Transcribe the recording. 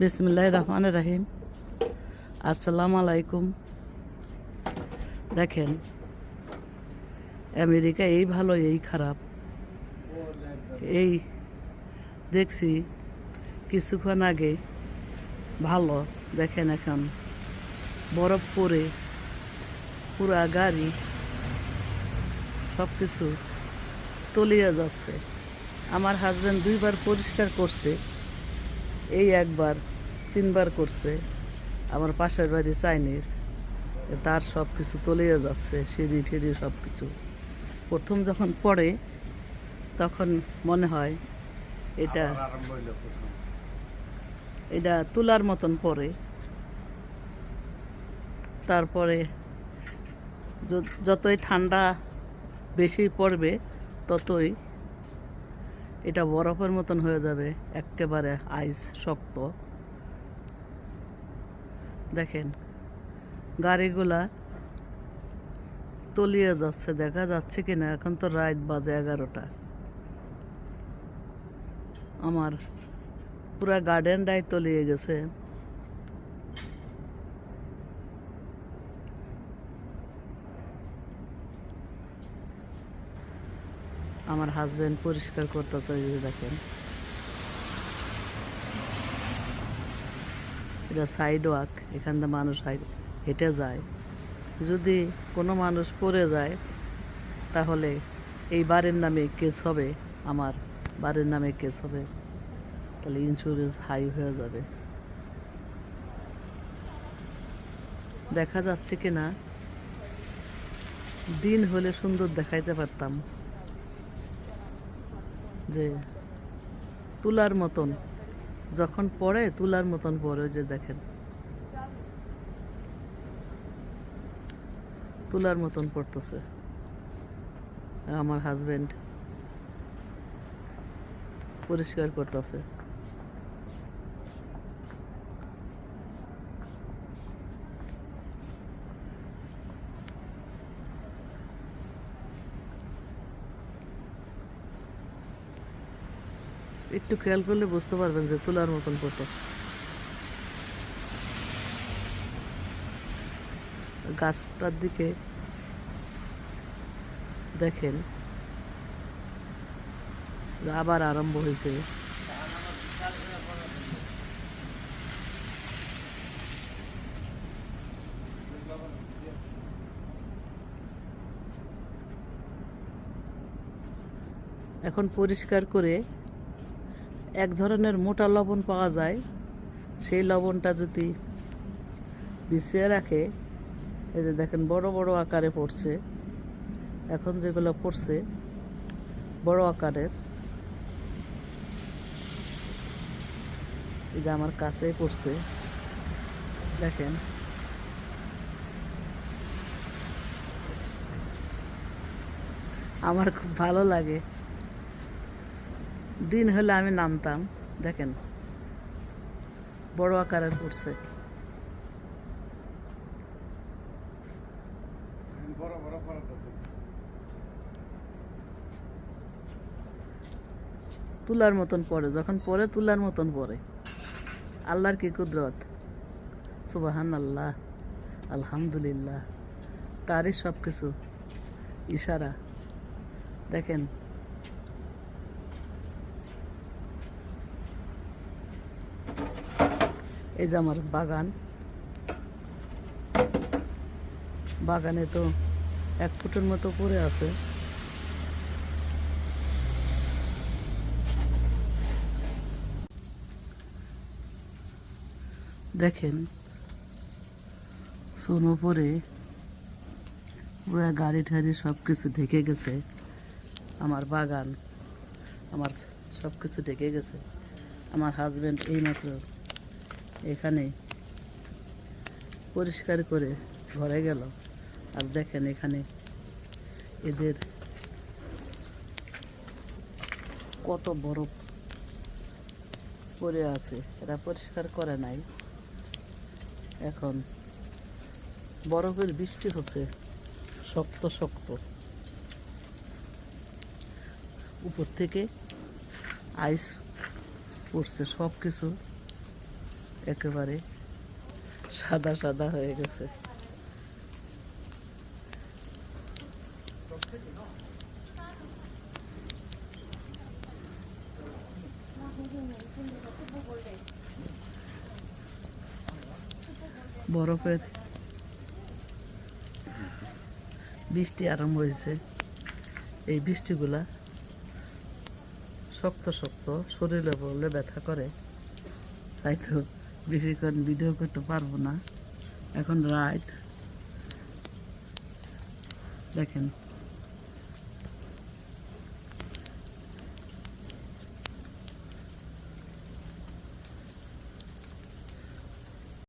বিসমিল্লাহির রহমানির রহিম। আসসালামু আলাইকুম। দেখেন, আমেরিকা এই ভালো এই খারাপ, এই দেখছি কিছুক্ষণ আগে ভালো, দেখেন এখন বরফ পরে পুরা গাড়ি সব কিছু তলিয়ে যাচ্ছে। আমার হাজব্যান্ড 2বার পরিষ্কার করছে, এই একবার 3বার করছে। আমার পাশের বাড়ি চাইনিজ, তার সব কিছু তলিয়ে যাচ্ছে, সিঁড়ি টিড়ি সব কিছু। প্রথম যখন পড়ে তখন মনে হয় এটা এটা তুলার মতন পড়ে। তারপরে যতই ঠান্ডা বেশি পড়বে ততই এটা বরফের মতন হয়ে যাবে, একেবারে আইস শক্ত। দেখেন গাড়িগুলা তলিয়ে যাচ্ছে, দেখা যাচ্ছে কিনা। এখন তো রাত বাজে 11টা। আমার পুরা গার্ডেনটাই তলিয়ে গেছে। আমার হাজব্যান্ড পরিষ্কার করতেছে, দেখেন এটা সাইড ওয়াক, এখান থেকে মানুষ হেঁটে যায়। যদি কোনো মানুষ পড়ে যায় তাহলে এই বাড়ির নামে কেস হবে, আমার বাড়ির নামে কেস হবে, তাহলে ইন্স্যুরেন্স হাই হয়ে যাবে। দেখা যাচ্ছে কি না, দিন হলে সুন্দর দেখাইতে পারতাম, যে তুলার মতন যখন পড়ে, তুলার মতন পড়ে, যে দেখেন তুলার মতন পড়তেছে। আমার হাজব্যান্ড পরিষ্কার করতেছে। একটু খেয়াল করলে বুঝতে পারবেন যে তুলার মতন পড়তেছে। গাছটার দিকে দেখেন, আবার আরম্ভ হয়েছে। এখন পরিষ্কার করে এক ধরনের মোটা লবণ পাওয়া যায়, সেই লবণটা যদি বিছিয়ে রাখে, এই যে দেখেন বড় বড় আকারে পড়ছে। এখন যেগুলো পড়ছে বড় আকারের, এই যে আমার কাছেই পড়ছে, দেখেন। আমার খুব ভালো লাগে, দিন হলে আমি নামতাম। দেখেন বড় আকারের পড়ছে। তুলার মতন পড়ে, যখন পড়ে তুলার মতন পড়ে। আল্লাহর কি কুদরত, সুবহান আল্লাহ, আলহামদুলিল্লাহ, তারই সব কিছু ইশারা। দেখেন এই যে আমার বাগানে তো 1 ফুটের মতো পড়ে আছে। দেখেন সোনো পরে পুরো গাড়ি ঠাড়ি সব কিছু ঢেকে গেছে। আমার বাগান, আমার সব কিছু ঢেকে গেছে। আমার হাজব্যান্ড এইমাত্র এখানে পরিষ্কার করে ঘরে গেল, আর দেখেন এখানে এদের কত বরফ পড়ে আছে, এরা পরিষ্কার করে নাই। এখন বরফের বৃষ্টি হচ্ছে, শক্ত শক্ত, উপর থেকে আইস পড়ছে, সব কিছু একেবারে সাদা সাদা হয়ে গেছে। বরফের বৃষ্টি আরম্ভ হয়েছে। এই বৃষ্টিগুলা শক্ত শক্ত, শরীরে পড়লে ব্যথা করে, তাই তো বেশিক্ষণ ভিডিও করতে পারবো না। এখন রাত, দেখেন